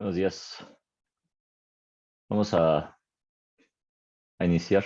Buenos días. Vamos a iniciar.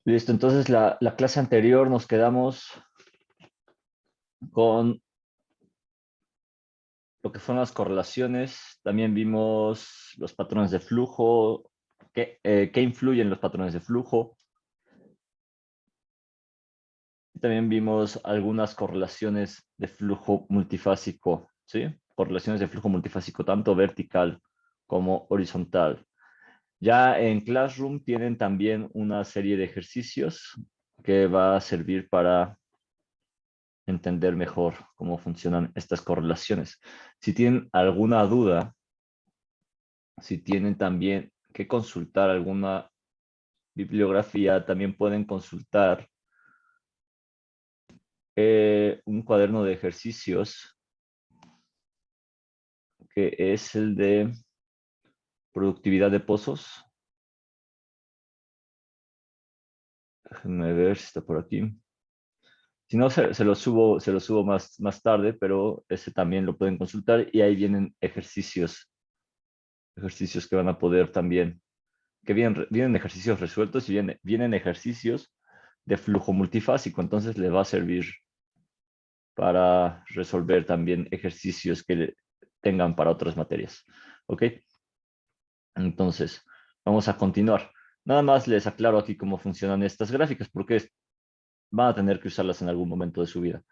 Listo, entonces la clase anterior nos quedamos con lo que son las correlaciones. También vimos los patrones de flujo, qué influyen los patrones de flujo. Y también vimos algunas correlaciones de flujo multifásico, ¿sí? Correlaciones de flujo multifásico, tanto vertical como horizontal. Ya en Classroom tienen también una serie de ejercicios que va a servir para entender mejor cómo funcionan estas correlaciones. Si tienen alguna duda, si tienen también que consultar alguna bibliografía, también pueden consultar un cuaderno de ejercicios que es el de productividad de pozos. Déjenme ver si está por aquí. Si no, se lo subo más tarde, pero ese también lo pueden consultar y ahí vienen ejercicios que van a poder también, que vienen ejercicios resueltos y vienen ejercicios de flujo multifásico, entonces le va a servir para resolver también ejercicios que tengan para otras materias. ¿Ok? Entonces, vamos a continuar. Nada más les aclaro aquí cómo funcionan estas gráficas, porque van a tener que usarlas en algún momento de su vida,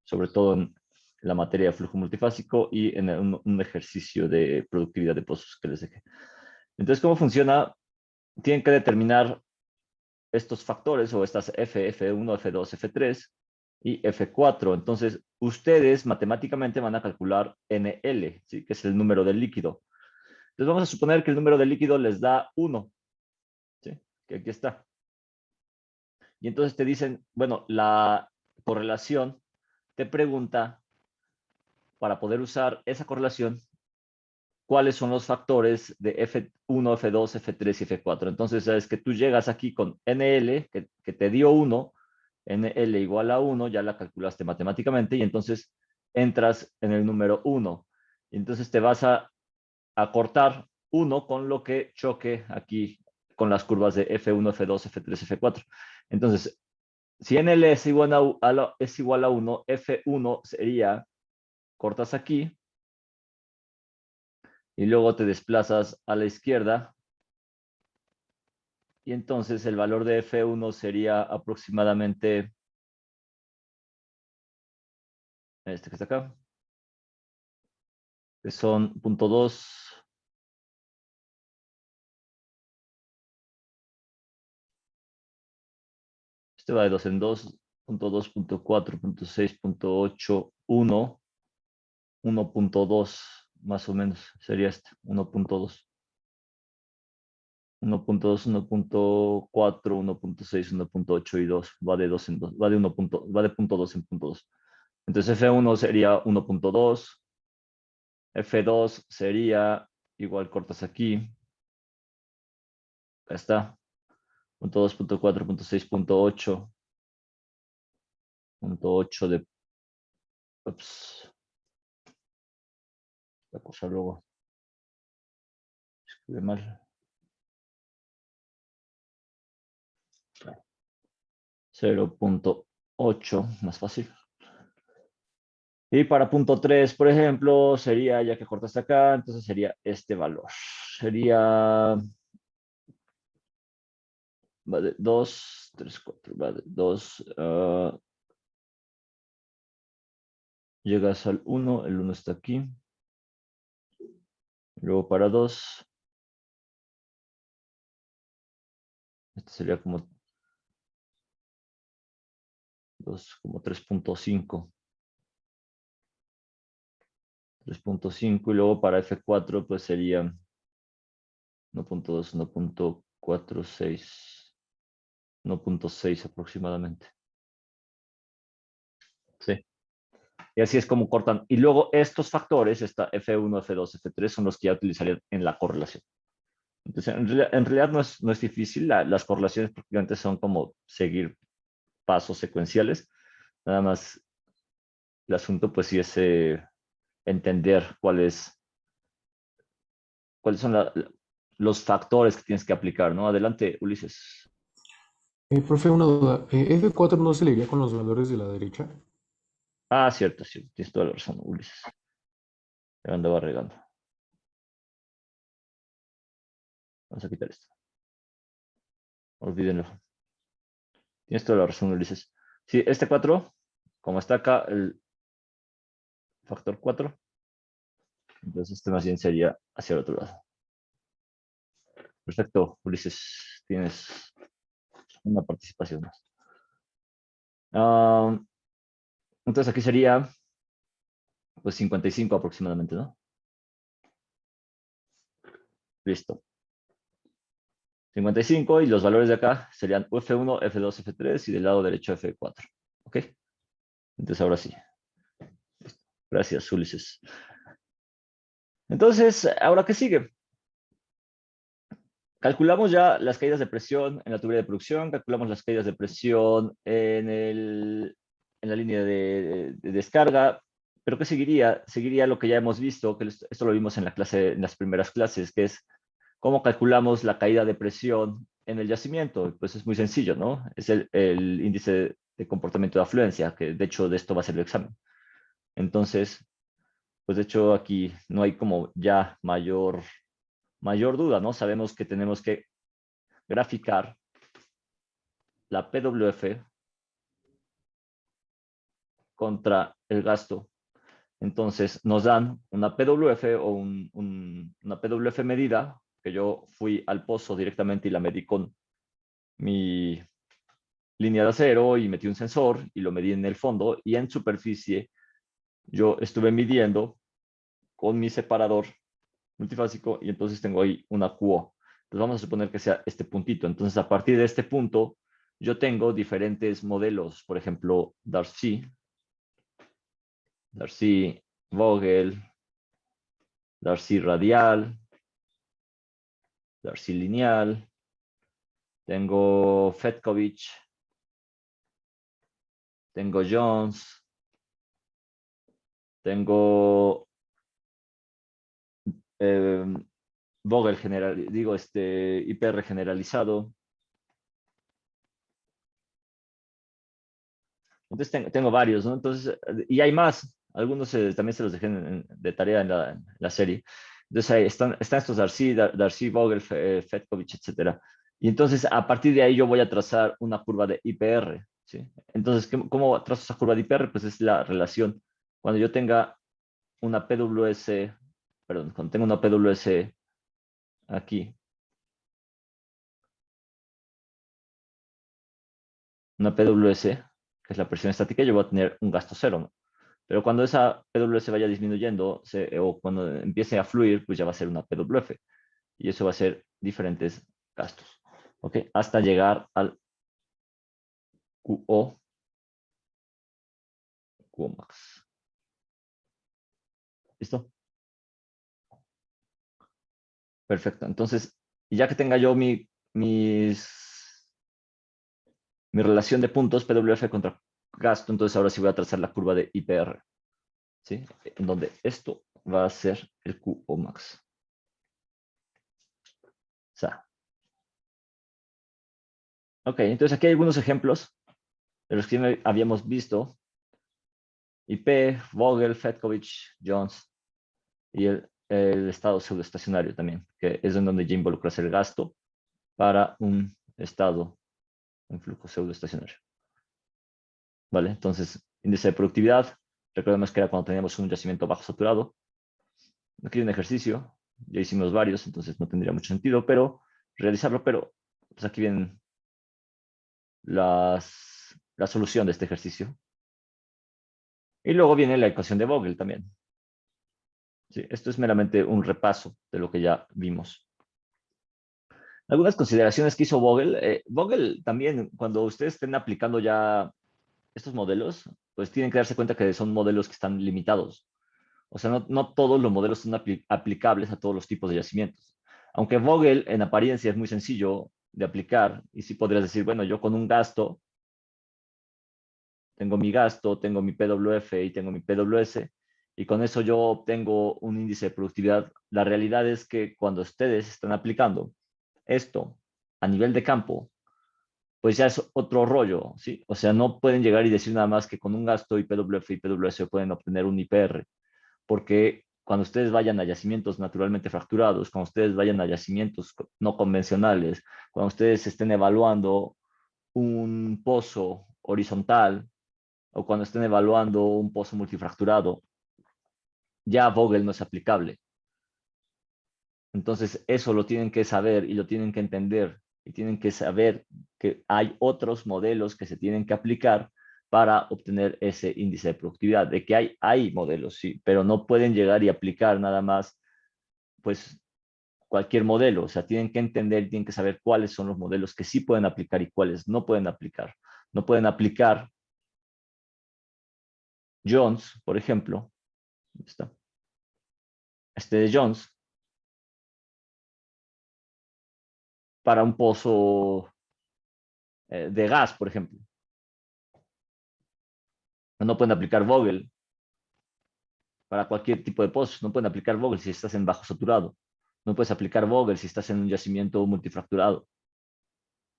sobre todo en la materia de flujo multifásico y en un ejercicio de productividad de pozos que les dejé. Entonces, ¿cómo funciona? Tienen que determinar estos factores o estas F1, F2, F3 y F4. Entonces, ustedes matemáticamente van a calcular NL, ¿sí? Que es el número del líquido. Entonces, vamos a suponer que el número del líquido les da 1, ¿sí? Que aquí está. Y entonces te dicen, bueno, la correlación te pregunta, para poder usar esa correlación, cuáles son los factores de F1, F2, F3 y F4. Entonces, sabes que tú llegas aquí con NL, que te dio 1, NL igual a 1, ya la calculaste matemáticamente, y entonces entras en el número 1. Y entonces te vas a cortar 1 con lo que choque aquí con las curvas de F1, F2, F3, F4. Entonces, si NL es igual es igual a 1, F1 sería, cortas aquí, y luego te desplazas a la izquierda y entonces el valor de F1 sería aproximadamente este que está acá, que son 0.2, este va de 2 en 2, 0.2, 0.4, 0.6, 0.8, 1, 1.2 más o menos sería este, 1.2. 1.2, 1.4, 1.6, 1.8 y 2. Va de 2 en 2. Va de 1. Va de 0.2 en 0.2. Entonces F1 sería 1.2. F2 sería igual, cortas aquí. Acá está. 0.2, 0.4, 0.6, 0.8. 0.8 de... Ups, la cosa luego escribe mal. 0.8, más fácil. Y para 0.3, por ejemplo, sería, ya que cortaste acá, entonces sería este valor. Sería, va de 2, 3, 4, va de 2. Llegas al 1, el 1 está aquí. Luego para 2, este sería como 2, como 3.5. 3.5 y luego para F4 pues sería 1.2, 1.46, 1.6 aproximadamente. Sí. Y así es como cortan. Y luego estos factores, esta F1, F2, F3, son los que ya utilizarían en la correlación. Entonces, en realidad no es difícil. Las correlaciones prácticamente son como seguir pasos secuenciales. Nada más el asunto, pues sí es entender cuáles son los factores que tienes que aplicar, ¿no? Adelante, Ulises. Profe, una duda. ¿F4 no se le iría con los valores de la derecha? Ah, cierto, cierto. Tienes toda la razón, Ulises. Ya andaba regando. Vamos a quitar esto. Olvídenlo. Tienes toda la razón, Ulises. Sí, este 4, como está acá el factor 4, entonces este más bien sería hacia el otro lado. Perfecto, Ulises. Tienes una participación más. Ah, entonces aquí sería pues 55 aproximadamente, ¿no? Listo. 55 y los valores de acá serían F1, F2, F3 y del lado derecho F4. ¿Ok? Entonces ahora sí. Gracias, Ulises. Entonces, ¿ahora qué sigue? Calculamos ya las caídas de presión en la tubería de producción, calculamos las caídas de presión en la línea de descarga, pero ¿qué seguiría? Seguiría lo que ya hemos visto, que esto lo vimos en la clase, en las primeras clases, que es cómo calculamos la caída de presión en el yacimiento. Pues es muy sencillo, ¿no? Es el índice de comportamiento de afluencia, que de hecho de esto va a ser el examen. Entonces, pues de hecho aquí no hay como ya mayor duda, ¿no? Sabemos que tenemos que graficar la PWF contra el gasto. Entonces nos dan una PWF o una PWF medida, que yo fui al pozo directamente y la medí con mi línea de acero y metí un sensor y lo medí en el fondo y en superficie yo estuve midiendo con mi separador multifásico y entonces tengo ahí una QO. Entonces vamos a suponer que sea este puntito. Entonces a partir de este punto yo tengo diferentes modelos, por ejemplo, Darcy Vogel, Darcy radial, Darcy lineal, tengo Fetkovich, tengo Jones, tengo eh, Vogel general, digo, IPR generalizado. Entonces tengo varios, ¿no? Entonces, y hay más. Algunos también se los dejé de tarea en la serie. Entonces ahí están estos Darcy, Vogel, Fetkovich, etcétera. Y entonces a partir de ahí yo voy a trazar una curva de IPR, ¿sí? Entonces, ¿cómo trazo esa curva de IPR? Pues es la relación. Cuando yo tenga una PWS, perdón, cuando tengo una PWS aquí, una PWS, que es la presión estática, yo voy a tener un gasto cero, ¿no? Pero cuando esa PWS vaya disminuyendo o cuando empiece a fluir, pues ya va a ser una PWF. Y eso va a ser diferentes gastos. ¿Ok? Hasta llegar al QO, QO max. ¿Listo? Perfecto. Entonces, ya que tenga yo mi relación de puntos, PWF contra gasto, entonces ahora sí voy a trazar la curva de IPR. ¿Sí? En donde esto va a ser el QO max. O sea, ok, entonces aquí hay algunos ejemplos de los que ya habíamos visto. IP, Vogel, Fetkovich, Jones y el estado pseudoestacionario también, que es en donde ya involucras el gasto para un estado en flujo pseudoestacionario. ¿Vale? Entonces, índice de productividad, recordemos que era cuando teníamos un yacimiento bajo saturado. Aquí hay un ejercicio, ya hicimos varios, entonces no tendría mucho sentido, pero realizarlo, pero pues aquí viene la solución de este ejercicio. Y luego viene la ecuación de Vogel también. Sí, esto es meramente un repaso de lo que ya vimos. Algunas consideraciones que hizo Vogel. Vogel también, cuando ustedes estén aplicando ya estos modelos, pues tienen que darse cuenta que son modelos que están limitados. O sea, no todos los modelos son aplicables a todos los tipos de yacimientos. Aunque Vogel en apariencia es muy sencillo de aplicar, y sí podrías decir, bueno, yo con un gasto, tengo mi gasto, tengo mi PWF y tengo mi PWS, y con eso yo obtengo un índice de productividad. La realidad es que cuando ustedes están aplicando esto a nivel de campo, pues ya es otro rollo, ¿sí? O sea, no pueden llegar y decir nada más que con un gasto IPWF y PWS pueden obtener un IPR, porque cuando ustedes vayan a yacimientos naturalmente fracturados, cuando ustedes vayan a yacimientos no convencionales, cuando ustedes estén evaluando un pozo horizontal o cuando estén evaluando un pozo multifracturado, ya Vogel no es aplicable. Entonces, eso lo tienen que saber y lo tienen que entender y tienen que saber que hay otros modelos que se tienen que aplicar para obtener ese índice de productividad. De que hay modelos, sí, pero no pueden llegar y aplicar nada más, pues, cualquier modelo. O sea, tienen que entender, tienen que saber cuáles son los modelos que sí pueden aplicar y cuáles no pueden aplicar. No pueden aplicar Jones, por ejemplo. ¿Está? Este de Jones para un pozo de gas, por ejemplo. No pueden aplicar Vogel para cualquier tipo de pozos. No pueden aplicar Vogel si estás en bajo saturado. No puedes aplicar Vogel si estás en un yacimiento multifracturado.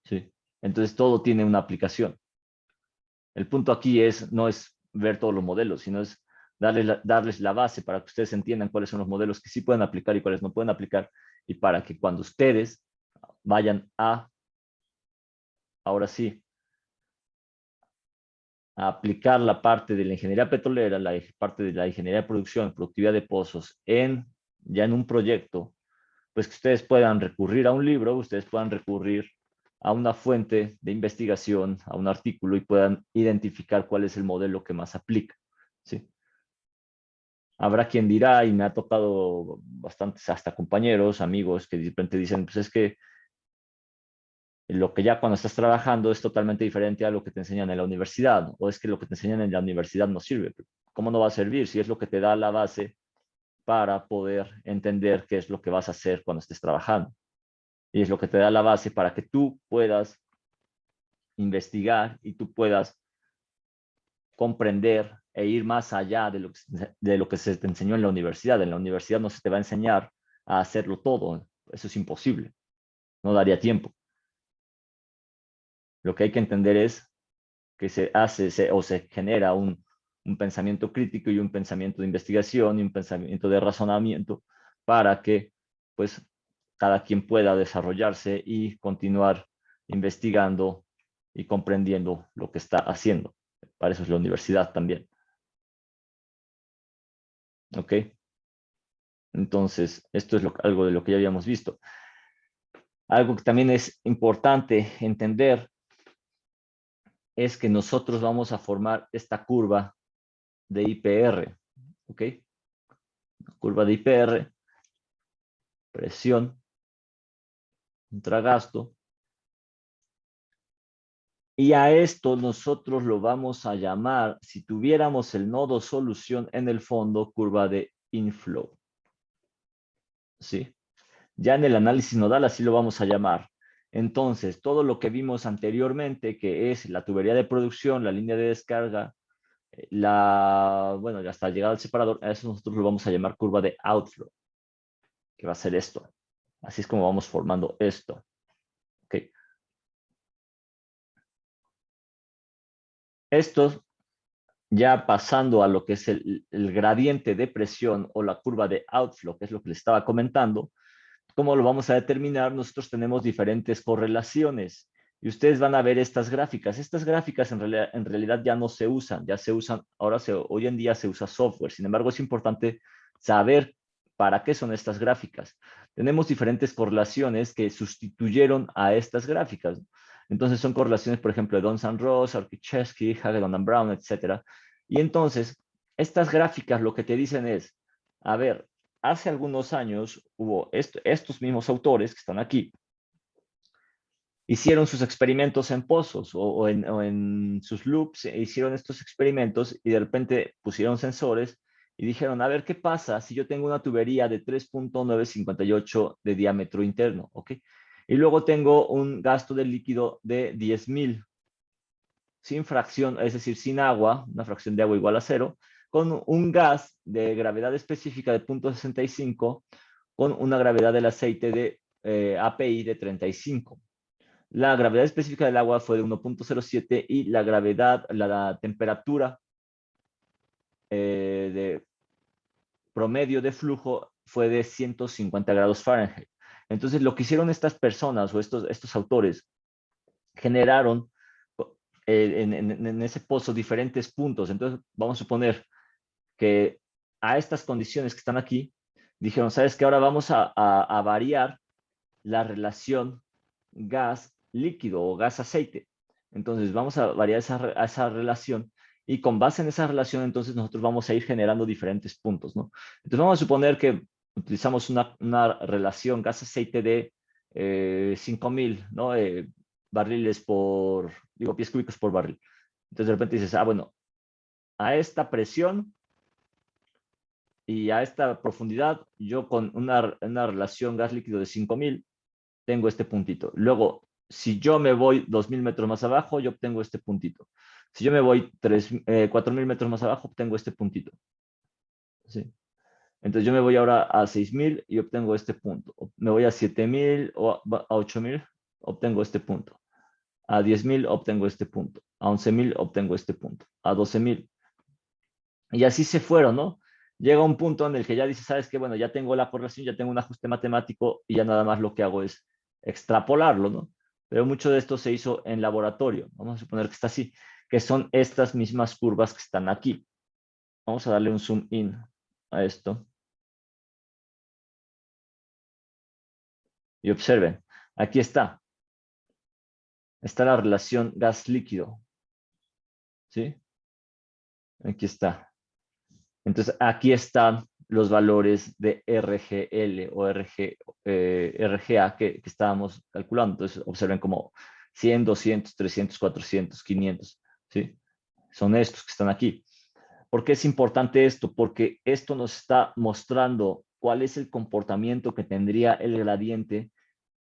¿Sí? Entonces todo tiene una aplicación. El punto aquí no es ver todos los modelos, sino es darles la base para que ustedes entiendan cuáles son los modelos que sí pueden aplicar y cuáles no pueden aplicar, y para que cuando ustedes vayan ahora sí, a aplicar la parte de la ingeniería petrolera, la parte de la ingeniería de producción, productividad de pozos, ya en un proyecto, pues que ustedes puedan recurrir a un libro, ustedes puedan recurrir a una fuente de investigación, a un artículo y puedan identificar cuál es el modelo que más aplica. ¿Sí? Habrá quien dirá, y me ha tocado bastantes hasta compañeros, amigos, que de repente dicen, pues es que lo que ya cuando estás trabajando es totalmente diferente a lo que te enseñan en la universidad, o es que lo que te enseñan en la universidad no sirve. ¿Cómo no va a servir si es lo que te da la base para poder entender qué es lo que vas a hacer cuando estés trabajando? Y es lo que te da la base para que tú puedas investigar y tú puedas comprender e ir más allá de lo que se te enseñó en la universidad. En la universidad no se te va a enseñar a hacerlo todo. Eso es imposible. No daría tiempo. Lo que hay que entender es que se genera un pensamiento crítico y un pensamiento de investigación y un pensamiento de razonamiento para que pues cada quien pueda desarrollarse y continuar investigando y comprendiendo lo que está haciendo. Para eso es la universidad también. ¿Ok? Entonces, esto es algo de lo que ya habíamos visto. Algo que también es importante entender es que nosotros vamos a formar esta curva de IPR. ¿Ok? Curva de IPR, presión contra gasto. Y a esto nosotros lo vamos a llamar, si tuviéramos el nodo solución en el fondo, curva de inflow. ¿Sí? Ya en el análisis nodal así lo vamos a llamar. Entonces, todo lo que vimos anteriormente, que es la tubería de producción, la línea de descarga, bueno, ya hasta llegar al separador, a eso nosotros lo vamos a llamar curva de outflow, que va a ser esto. Así es como vamos formando esto. ¿Ok? Esto ya pasando a lo que es el gradiente de presión o la curva de outflow, que es lo que les estaba comentando. ¿Cómo lo vamos a determinar? Nosotros tenemos diferentes correlaciones y ustedes van a ver estas gráficas. Estas gráficas en realidad ya no se usan, ya se usan, hoy en día se usa software. Sin embargo, es importante saber para qué son estas gráficas. Tenemos diferentes correlaciones que sustituyeron a estas gráficas. Entonces son correlaciones, por ejemplo, de Donson Ross, Arkichevsky, Hagedorn and Brown, etcétera. Y entonces, estas gráficas lo que te dicen es, a ver, hace algunos años hubo estos mismos autores que están aquí, hicieron sus experimentos en pozos o en sus loops, hicieron estos experimentos y de repente pusieron sensores y dijeron, a ver qué pasa si yo tengo una tubería de 3.958 de diámetro interno, ¿ok? Y luego tengo un gasto de líquido de 10.000 sin fracción, es decir, sin agua, una fracción de agua igual a 0, con un gas de gravedad específica de 0.65, con una gravedad del aceite de API de 35. La gravedad específica del agua fue de 1.07 y la gravedad, la temperatura de promedio de flujo fue de 150 grados Fahrenheit. Entonces, lo que hicieron estas personas o estos autores generaron en ese pozo diferentes puntos. Entonces, vamos a suponer que a estas condiciones que están aquí, dijeron, ¿sabes qué? Ahora vamos a variar la relación gas-líquido o gas-aceite. Entonces, vamos a variar esa relación y con base en esa relación, entonces nosotros vamos a ir generando diferentes puntos, ¿no? Entonces, vamos a suponer que utilizamos una relación gas-aceite de 5.000, ¿no? Barriles por, digo, pies cúbicos por barril. Entonces, de repente dices, bueno, a esta presión y a esta profundidad, yo con una relación gas-líquido de 5.000, tengo este puntito. Luego, si yo me voy 2.000 metros más abajo, yo obtengo este puntito. Si yo me voy 4.000 metros más abajo, obtengo este puntito. ¿Sí? Entonces yo me voy ahora a 6.000 y obtengo este punto. Me voy a 7.000 o a 8.000, obtengo este punto. A 10.000 obtengo este punto. A 11.000 obtengo este punto. A 12.000. Y así se fueron, ¿no? Llega un punto en el que ya dices, ¿sabes qué? Bueno, ya tengo la correlación, ya tengo un ajuste matemático y ya nada más lo que hago es extrapolarlo, ¿no? Pero mucho de esto se hizo en laboratorio. Vamos a suponer que está así, que son estas mismas curvas que están aquí. Vamos a darle un zoom in a esto. Y observen, aquí está. Está la relación gas-líquido. ¿Sí? Aquí está. Entonces, aquí están los valores de RGL o RGA que estábamos calculando. Entonces, observen como 100, 200, 300, 400, 500. ¿Sí? Son estos que están aquí. ¿Por qué es importante esto? Porque esto nos está mostrando cuál es el comportamiento que tendría el gradiente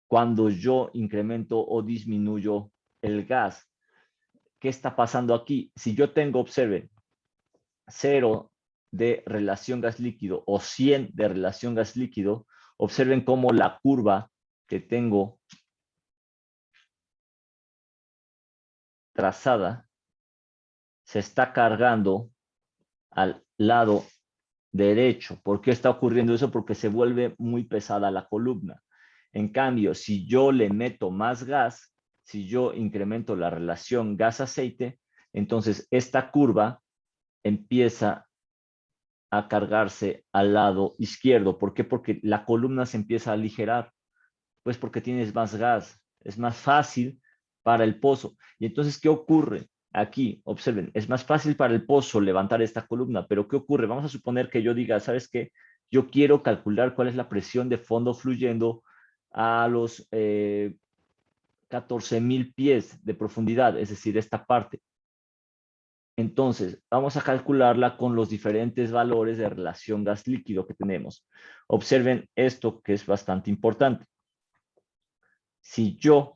cuando yo incremento o disminuyo el gas. ¿Qué está pasando aquí? Si yo tengo, observen, 0 de relación gas líquido o 100 de relación gas líquido, observen cómo la curva que tengo trazada se está cargando al lado derecho. ¿Por qué está ocurriendo eso? Porque se vuelve muy pesada la columna. En cambio, si yo le meto más gas, si yo incremento la relación gas-aceite, entonces esta curva empieza a cargarse al lado izquierdo. ¿Por qué? Porque la columna se empieza a aligerar. Pues porque tienes más gas. Es más fácil para el pozo. Y entonces, ¿qué ocurre? Aquí, observen, es más fácil para el pozo levantar esta columna, pero ¿qué ocurre? Vamos a suponer que yo diga, ¿sabes qué? Yo quiero calcular cuál es la presión de fondo fluyendo a los 14.000 pies de profundidad, es decir, esta parte. Entonces, vamos a calcularla con los diferentes valores de relación gas-líquido que tenemos. Observen esto que es bastante importante. Si yo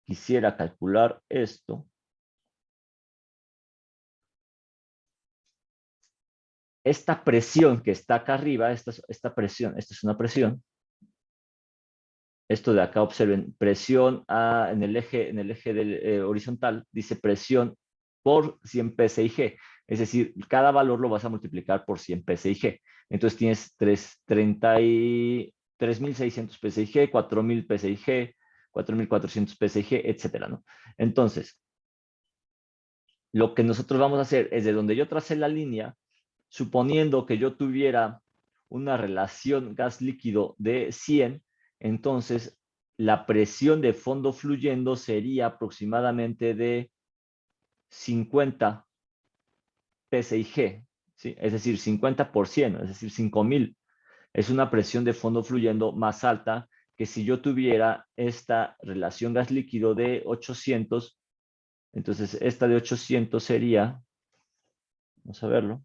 quisiera calcular esto, esta presión que está acá arriba, esta presión, esta es una presión. Esto de acá, observen, presión en el eje horizontal, dice presión por 100 PSIG. Es decir, cada valor lo vas a multiplicar por 100 PSIG. Entonces tienes 3.600 PSIG, 4.000 PSIG, 4.400 PSIG, etcétera, ¿no? Entonces, lo que nosotros vamos a hacer es de donde yo tracé la línea, suponiendo que yo tuviera una relación gas líquido de 100, entonces la presión de fondo fluyendo sería aproximadamente de 50 PSIG, ¿sí? Es decir, 50%, es decir, 5.000. Es una presión de fondo fluyendo más alta que si yo tuviera esta relación gas líquido de 800, entonces esta de 800 sería, vamos a verlo,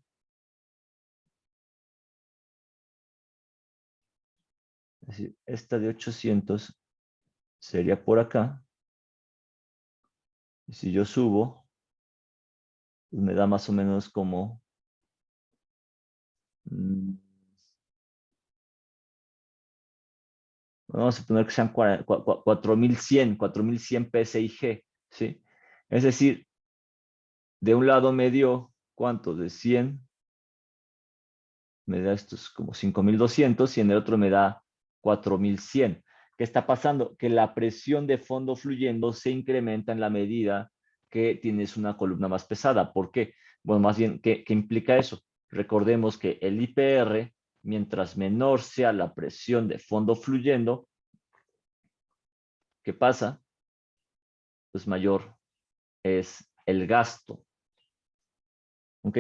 es decir, esta de 800 sería por acá, y si yo subo, pues me da más o menos como, vamos a poner que sean 4100 PSIG, ¿sí? Es decir, de un lado me dio, ¿cuánto? De 100, me da estos como 5200 y en el otro me da 4100. ¿Qué está pasando? Que la presión de fondo fluyendo se incrementa en la medida que tienes una columna más pesada. ¿Por qué? Bueno, más bien, ¿qué implica eso? Recordemos que el IPR, mientras menor sea la presión de fondo fluyendo, ¿qué pasa? Pues mayor es el gasto. ¿Ok?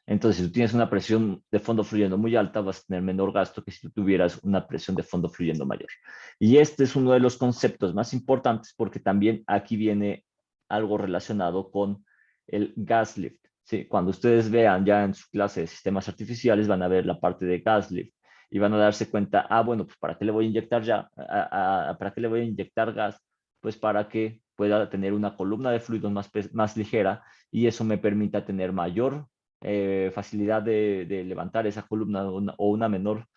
Entonces, si tú tienes una presión de fondo fluyendo muy alta, vas a tener menor gasto que si tú tuvieras una presión de fondo fluyendo mayor. Y este es uno de los conceptos más importantes porque también aquí viene algo relacionado con el gas lift. ¿Sí? Cuando ustedes vean ya en su clase de sistemas artificiales, van a ver la parte de gas lift y van a darse cuenta, bueno, pues ¿para qué le voy a inyectar ¿para qué le voy a inyectar gas? Pues para que pueda tener una columna de fluidos más ligera y eso me permita tener mayor facilidad de levantar esa columna o una menor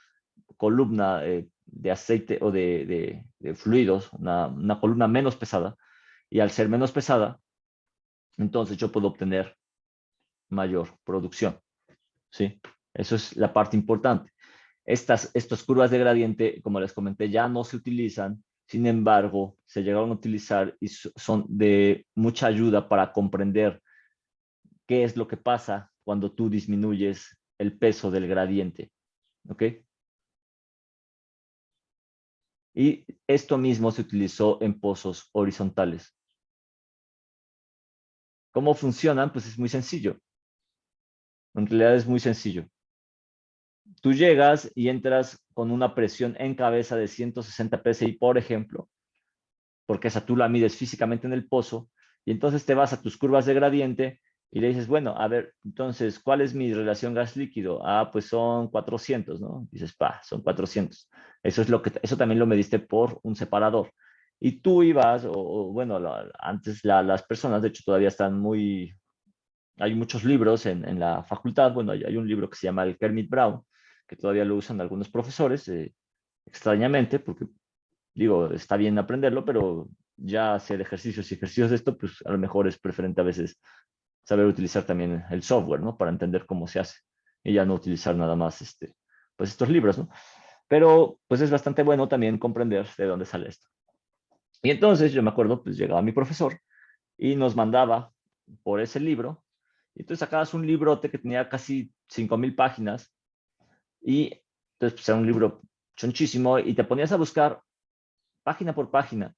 columna de aceite o de fluidos, una columna menos pesada. Y al ser menos pesada, entonces yo puedo obtener mayor producción. ¿Sí? Eso es la parte importante. Estas curvas de gradiente, como les comenté, ya no se utilizan. Sin embargo, se llegaron a utilizar y son de mucha ayuda para comprender qué es lo que pasa cuando tú disminuyes el peso del gradiente. ¿Ok? Y esto mismo se utilizó en pozos horizontales. ¿Cómo funcionan? Pues es muy sencillo. En realidad es muy sencillo. Tú llegas y entras con una presión en cabeza de 160 psi, por ejemplo, porque esa tú la mides físicamente en el pozo, y entonces te vas a tus curvas de gradiente y le dices, bueno, a ver, entonces, ¿cuál es mi relación gas-líquido? Pues son 400, ¿no? Dices, son 400. Eso también lo mediste por un separador. Y tú ibas, bueno, antes las personas, de hecho, todavía están hay muchos libros en la facultad, bueno, hay un libro que se llama el Kermit Brown, que todavía lo usan algunos profesores, extrañamente, porque digo, está bien aprenderlo, pero ya hacer ejercicios y ejercicios de esto, pues a lo mejor es preferente a veces saber utilizar también el software, ¿no? Para entender cómo se hace y ya no utilizar nada más pues estos libros, ¿no? Pero pues es bastante bueno también comprender de dónde sale esto. Y entonces yo me acuerdo, pues llegaba mi profesor y nos mandaba por ese libro. Y entonces sacabas un librote que tenía casi 5000 páginas y entonces pues, era un libro chonchísimo y te ponías a buscar página por página.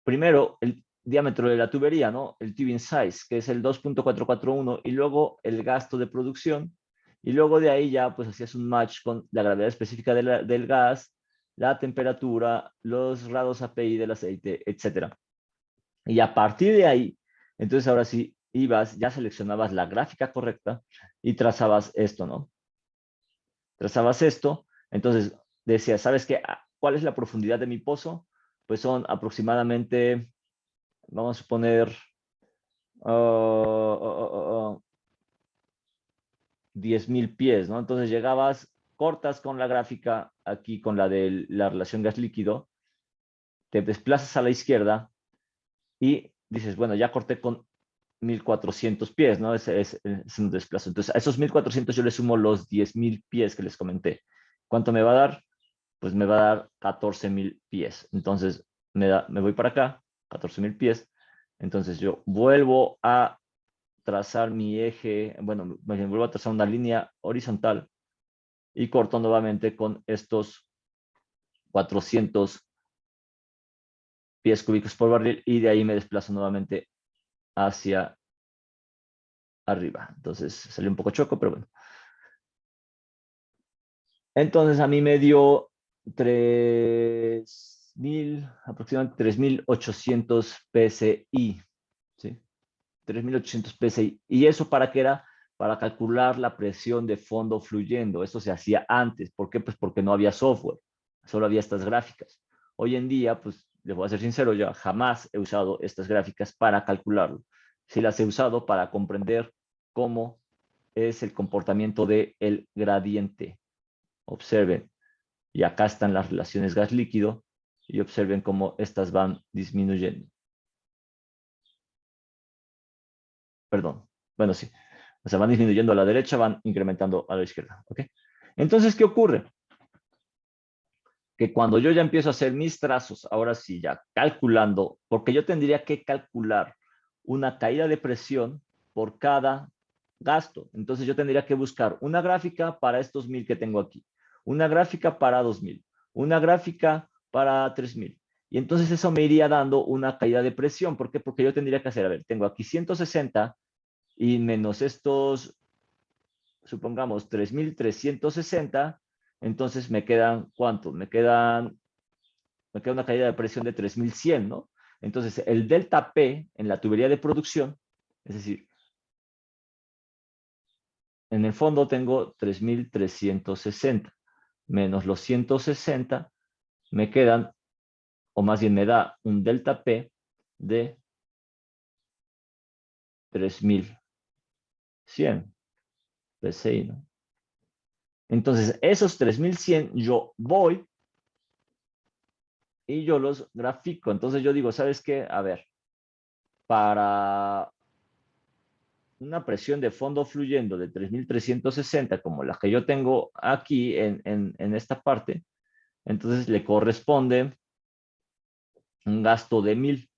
Primero, el diámetro de la tubería, ¿no? El tubing size, que es el 2.441, y luego el gasto de producción, y luego de ahí ya pues hacías un match con la gravedad específica del gas, la temperatura, los grados API del aceite, etcétera. Y a partir de ahí, entonces ahora sí ibas, ya seleccionabas la gráfica correcta y trazabas esto, ¿no? Trazabas esto, entonces decías, ¿sabes qué? ¿Cuál es la profundidad de mi pozo? Pues son aproximadamente, vamos a suponer, 10,000 pies, ¿no? Entonces llegabas, cortas con la gráfica aquí con la de la relación gas líquido, te desplazas a la izquierda y dices, bueno, ya corté con 1400 pies, ¿no? Es un desplazo. Entonces, a esos 1400 yo le sumo los 10,000 pies que les comenté. ¿Cuánto me va a dar? Pues me va a dar 14,000 pies. Entonces, me voy para acá, 14,000 pies. Entonces, yo vuelvo a trazar mi eje, bueno, me vuelvo a trazar una línea horizontal y corto nuevamente con estos 400 pies cúbicos por barril y de ahí me desplazo nuevamente hacia arriba. Entonces salió un poco choco, pero bueno. Entonces a mí me dio aproximadamente 3.800 PSI, ¿sí? 3.800 PSI. ¿Y eso para qué era? Para calcular la presión de fondo fluyendo. Eso se hacía antes. ¿Por qué? Pues porque no había software, solo había estas gráficas. Hoy en día, pues les voy a ser sincero, yo jamás he usado estas gráficas para calcularlo. Sí las he usado para comprender cómo es el comportamiento del gradiente. Observen, y acá están las relaciones gas-líquido y observen cómo estas van disminuyendo. Perdón, bueno, sí. O sea, van disminuyendo a la derecha, van incrementando a la izquierda. ¿Ok? Entonces, ¿qué ocurre? Que cuando yo ya empiezo a hacer mis trazos, ahora sí, ya calculando, porque yo tendría que calcular una caída de presión por cada gasto. Entonces yo tendría que buscar una gráfica para estos 1.000 que tengo aquí, una gráfica para 2.000, una gráfica para 3.000. Y entonces eso me iría dando una caída de presión. ¿Por qué? Porque yo tendría que hacer, a ver, tengo aquí 160 y menos estos, supongamos, 3.360, entonces me quedan, ¿cuánto? Me queda una caída de presión de 3.100, ¿no? Entonces, el delta P en la tubería de producción, es decir, en el fondo tengo 3.360 menos los 160, me quedan, o más bien me da un delta P de 3.100 PSI, ¿no? Entonces, esos 3.100 yo voy y yo los grafico. Entonces yo digo, ¿sabes qué? A ver, para una presión de fondo fluyendo de 3.360 como la que yo tengo aquí en esta parte, entonces le corresponde un gasto de 1.000,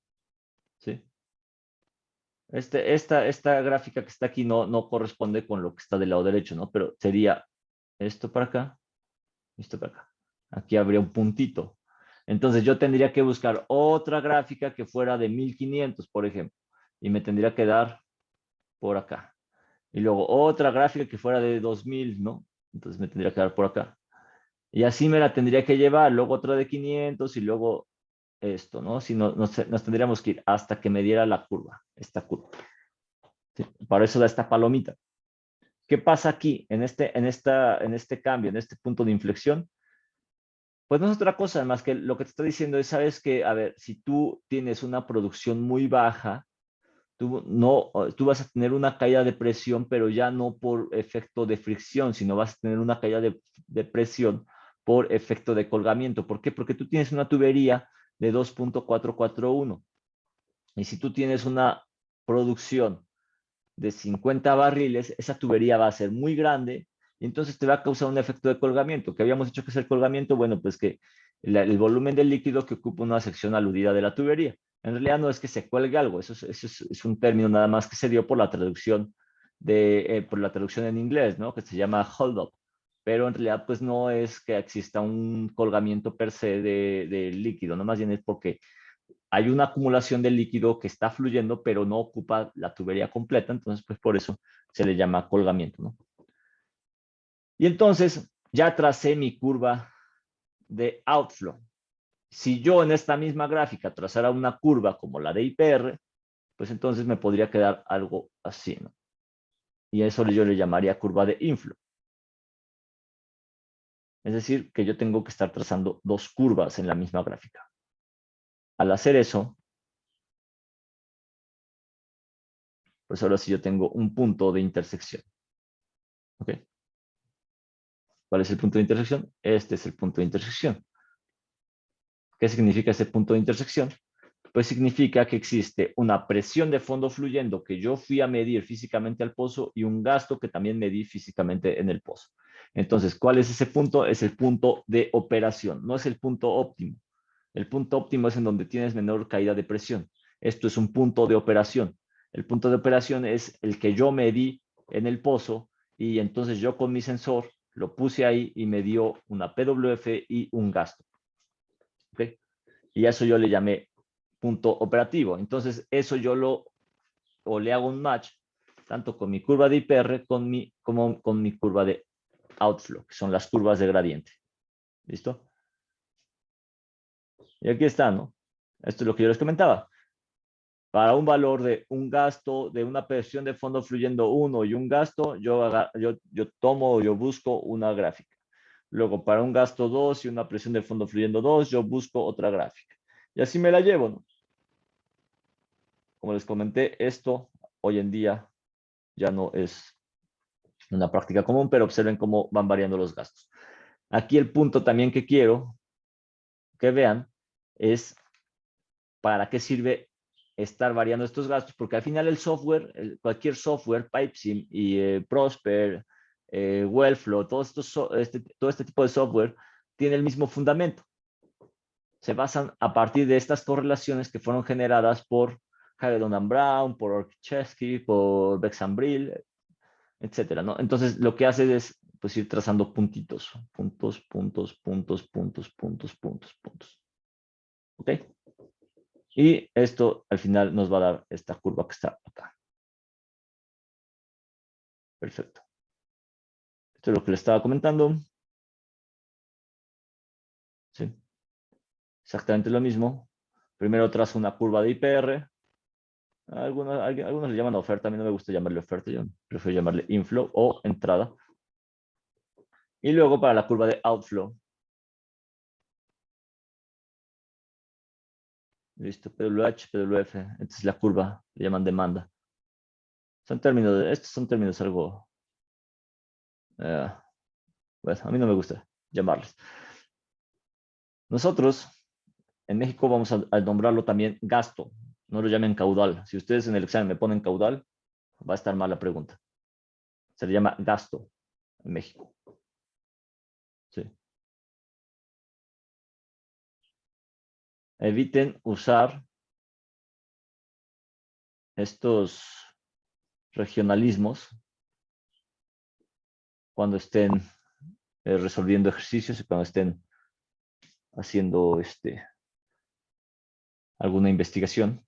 ¿sí? Esta gráfica que está aquí no corresponde con lo que está del lado derecho, ¿no? Pero sería esto para acá, esto para acá. Aquí habría un puntito. Entonces yo tendría que buscar otra gráfica que fuera de 1.500, por ejemplo, y me tendría que dar por acá. Y luego otra gráfica que fuera de 2.000, ¿no? Entonces me tendría que dar por acá. Y así me la tendría que llevar, luego otra de 500 y luego esto, ¿no? Si no, nos tendríamos que ir hasta que me diera la curva, esta curva. ¿Sí? Para eso da esta palomita. ¿Qué pasa aquí en este cambio, en este punto de inflexión? Pues no es otra cosa más que lo que te está diciendo es, sabes que, a ver, si tú tienes una producción muy baja, tú vas a tener una caída de presión, pero ya no por efecto de fricción, sino vas a tener una caída de presión por efecto de colgamiento. ¿Por qué? Porque tú tienes una tubería de 2.441 y si tú tienes una producción de 50 barriles, esa tubería va a ser muy grande y entonces te va a causar un efecto de colgamiento. ¿Qué habíamos dicho que es el colgamiento? Bueno, pues que el volumen del líquido que ocupa una sección aludida de la tubería. En realidad no es que se cuelgue algo, eso es un término nada más que se dio por la traducción por la traducción en inglés, ¿no? Que se llama hold up. Pero en realidad pues no es que exista un colgamiento per se de líquido, no más bien es porque hay una acumulación de líquido que está fluyendo, pero no ocupa la tubería completa, entonces pues por eso se le llama colgamiento, ¿no? Y entonces ya tracé mi curva de outflow. Si yo en esta misma gráfica trazara una curva como la de IPR, pues entonces me podría quedar algo así, ¿no? Y a eso yo le llamaría curva de inflow. Es decir, que yo tengo que estar trazando dos curvas en la misma gráfica. Al hacer eso, pues ahora sí yo tengo un punto de intersección. ¿Ok? ¿Cuál es el punto de intersección? Este es el punto de intersección. ¿Qué significa ese punto de intersección? Pues significa que existe una presión de fondo fluyendo que yo fui a medir físicamente al pozo y un gasto que también medí físicamente en el pozo. Entonces, ¿cuál es ese punto? Es el punto de operación, no es el punto óptimo. El punto óptimo es en donde tienes menor caída de presión. Esto es un punto de operación. El punto de operación es el que yo medí en el pozo y entonces yo con mi sensor lo puse ahí y me dio una PWF y un gasto. ¿Okay? Y a eso yo le llamé punto operativo. Entonces eso o le hago un match tanto con mi curva de IPR como con mi curva de outflow, que son las curvas de gradiente. ¿Listo? Y aquí está, ¿no? Esto es lo que yo les comentaba. Para un valor de un gasto, de una presión de fondo fluyendo 1 y un gasto, yo busco una gráfica. Luego, para un gasto 2 y una presión de fondo fluyendo 2, yo busco otra gráfica. Y así me la llevo, ¿no? Como les comenté, esto hoy en día ya no es una práctica común, pero observen cómo van variando los gastos. Aquí el punto también que quiero que vean es para qué sirve estar variando estos gastos, porque al final el software, cualquier software, Pipezim y Prosper, Wellflow, todo este tipo de software tiene el mismo fundamento. Se basan a partir de estas correlaciones que fueron generadas por Hagedorn and Brown, por Orchesky, por Bexambril, etcétera, ¿no? Entonces, lo que hace es pues, ir trazando puntitos, puntos, puntos, puntos, puntos, puntos, puntos, puntos. ¿Ok? Y esto al final nos va a dar esta curva que está acá. Perfecto. Esto es lo que les estaba comentando. Sí. Exactamente lo mismo. Primero trazo una curva de IPR. Algunos le llaman oferta. A mí no me gusta llamarle oferta. Yo prefiero llamarle inflow o entrada. Y luego para la curva de outflow. Listo. PWH, PWF. Esta es la curva. Le llaman demanda. Estos son términos algo... bueno, a mí no me gusta llamarles. Nosotros en México vamos a nombrarlo también gasto. No lo llamen caudal. Si ustedes en el examen me ponen caudal, va a estar mal la pregunta. Se le llama gasto en México. Sí. Eviten usar estos regionalismos cuando estén resolviendo ejercicios y cuando estén haciendo alguna investigación.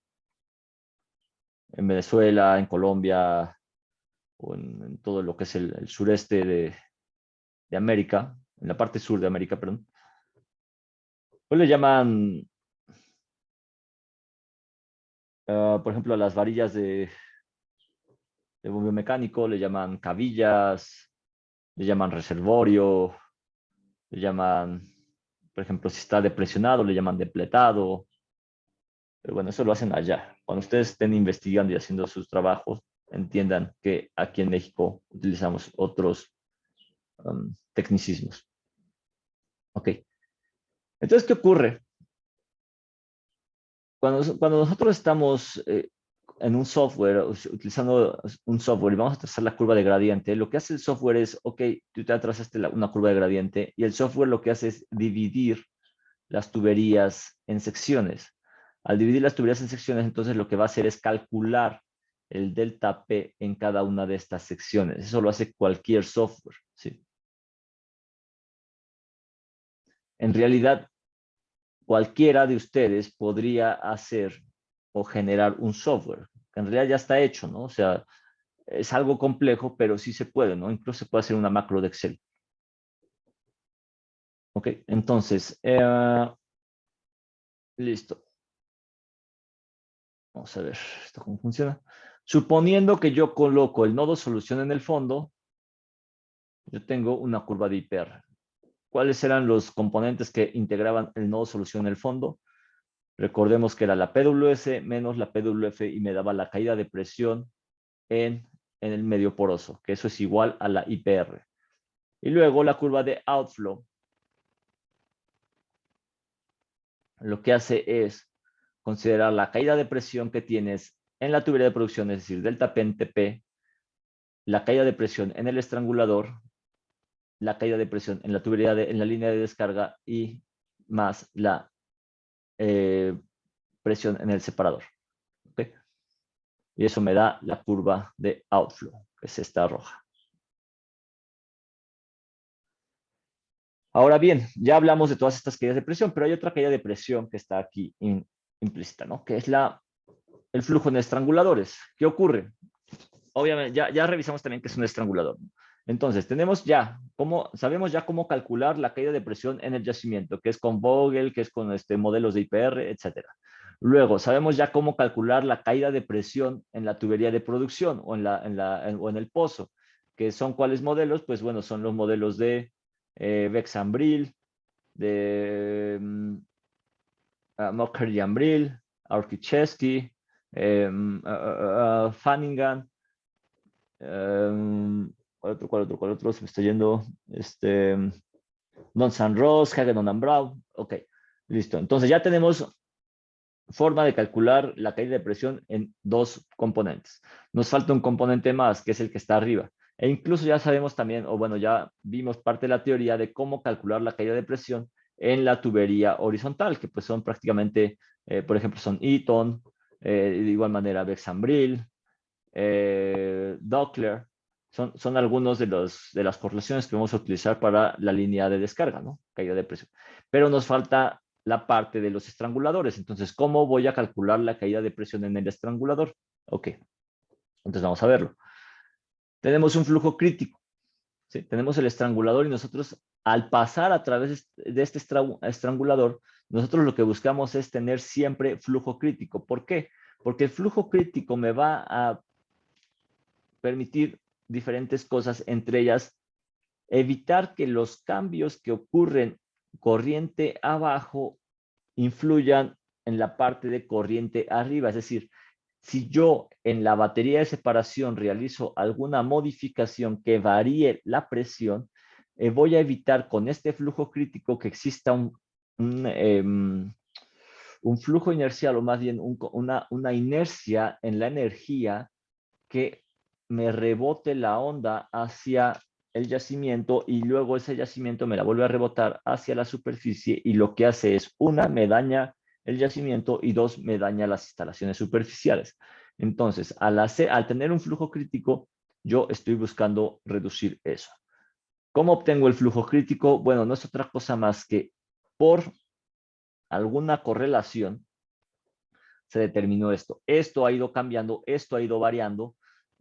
En Venezuela, en Colombia o en todo lo que es el sureste de América, en la parte sur de América, perdón, pues le llaman, por ejemplo, a las varillas de bombeo mecánico, le llaman cabillas, le llaman reservorio, le llaman, por ejemplo, si está depresionado, le llaman depletado. Pero bueno, eso lo hacen allá. Cuando ustedes estén investigando y haciendo sus trabajos, entiendan que aquí en México utilizamos otros tecnicismos. Ok. Entonces, ¿qué ocurre? Cuando nosotros estamos en un software, utilizando un software y vamos a trazar la curva de gradiente, lo que hace el software es, ok, tú te trazaste una curva de gradiente y el software lo que hace es dividir las tuberías en secciones. Al dividir las tuberías en secciones, entonces lo que va a hacer es calcular el delta P en cada una de estas secciones. Eso lo hace cualquier software, ¿sí? En realidad, cualquiera de ustedes podría hacer o generar un software, que en realidad ya está hecho, ¿no? O sea, es algo complejo, pero sí se puede, ¿no? Incluso se puede hacer una macro de Excel. Ok, entonces, listo. Vamos a ver esto cómo funciona. Suponiendo que yo coloco el nodo solución en el fondo, yo tengo una curva de IPR. ¿Cuáles eran los componentes que integraban el nodo solución en el fondo? Recordemos que era la PWS menos la PWF y me daba la caída de presión en el medio poroso, que eso es igual a la IPR. Y luego la curva de outflow lo que hace es considerar la caída de presión que tienes en la tubería de producción, es decir, delta P en TP, la caída de presión en el estrangulador, la caída de presión en la tubería en la línea de descarga y más la presión en el separador. ¿Okay? Y eso me da la curva de outflow, que es esta roja. Ahora bien, ya hablamos de todas estas caídas de presión, pero hay otra caída de presión que está aquí implícita, ¿no? Que es el flujo en estranguladores. ¿Qué ocurre? Obviamente, ya revisamos también que es un estrangulador. Entonces, sabemos ya cómo calcular la caída de presión en el yacimiento, que es con Vogel, que es con modelos de IPR, etcétera. Luego, sabemos ya cómo calcular la caída de presión en la tubería de producción o en el pozo, que son cuáles modelos. Pues bueno, son los modelos de Bex-Ambril, de Mocker-Jambril, Arkichesky, Fanningham, ¿cuál otro? Se me está yendo. Don Ross, Hagedorn and Brown. Ok, listo. Entonces ya tenemos forma de calcular la caída de presión en dos componentes. Nos falta un componente más, que es el que está arriba. E incluso ya sabemos también, o bueno, ya vimos parte de la teoría de cómo calcular la caída de presión en la tubería horizontal, que pues son prácticamente, por ejemplo, son Eaton, de igual manera Bex-Ambril, Doppler. Son algunos de las correlaciones que vamos a utilizar para la línea de descarga, ¿no? Caída de presión. Pero nos falta la parte de los estranguladores. Entonces, ¿cómo voy a calcular la caída de presión en el estrangulador? Ok, entonces vamos a verlo. Tenemos un flujo crítico, ¿sí? Tenemos el estrangulador y nosotros, al pasar a través de este estrangulador, nosotros lo que buscamos es tener siempre flujo crítico. ¿Por qué? Porque el flujo crítico me va a permitir diferentes cosas, entre ellas evitar que los cambios que ocurren corriente abajo influyan en la parte de corriente arriba. Es decir, si yo en la batería de separación realizo alguna modificación que varíe la presión, voy a evitar con este flujo crítico que exista un flujo inercial, o más bien una inercia en la energía que me rebote la onda hacia el yacimiento y luego ese yacimiento me la vuelve a rebotar hacia la superficie, y lo que hace es, una, me daña el yacimiento, y dos, me daña las instalaciones superficiales. Entonces, al tener un flujo crítico, yo estoy buscando reducir eso. ¿Cómo obtengo el flujo crítico? Bueno, no es otra cosa más que por alguna correlación se determinó esto. Esto ha ido cambiando, esto ha ido variando.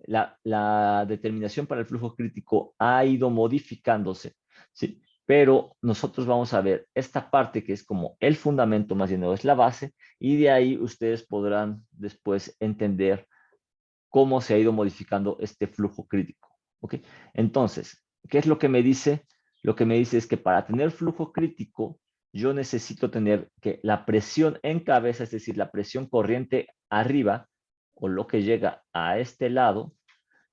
La determinación para el flujo crítico ha ido modificándose, ¿sí? Pero nosotros vamos a ver esta parte que es como el fundamento, más bien no es la base, y de ahí ustedes podrán después entender cómo se ha ido modificando este flujo crítico. ¿Ok? Entonces, ¿qué es lo que me dice? Lo que me dice es que para tener flujo crítico, yo necesito tener que la presión en cabeza, es decir, la presión corriente arriba, o lo que llega a este lado,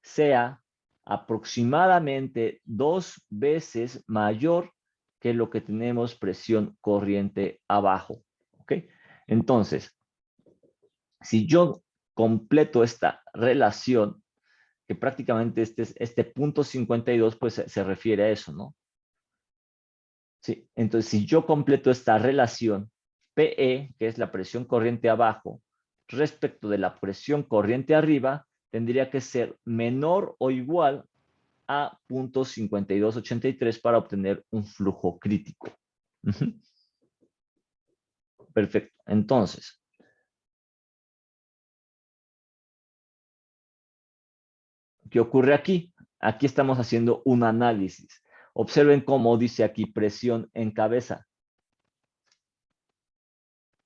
sea aproximadamente 2 veces mayor que lo que tenemos presión corriente abajo. ¿Ok? Entonces, si yo completo esta relación, que prácticamente este punto 52, pues se refiere a eso, ¿no? Sí, entonces si yo completo esta relación, PE, que es la presión corriente abajo, respecto de la presión corriente arriba, tendría que ser menor o igual a 0.5283 para obtener un flujo crítico. Perfecto. Entonces, ¿qué ocurre aquí? Aquí estamos haciendo un análisis. Observen cómo dice aquí presión en cabeza.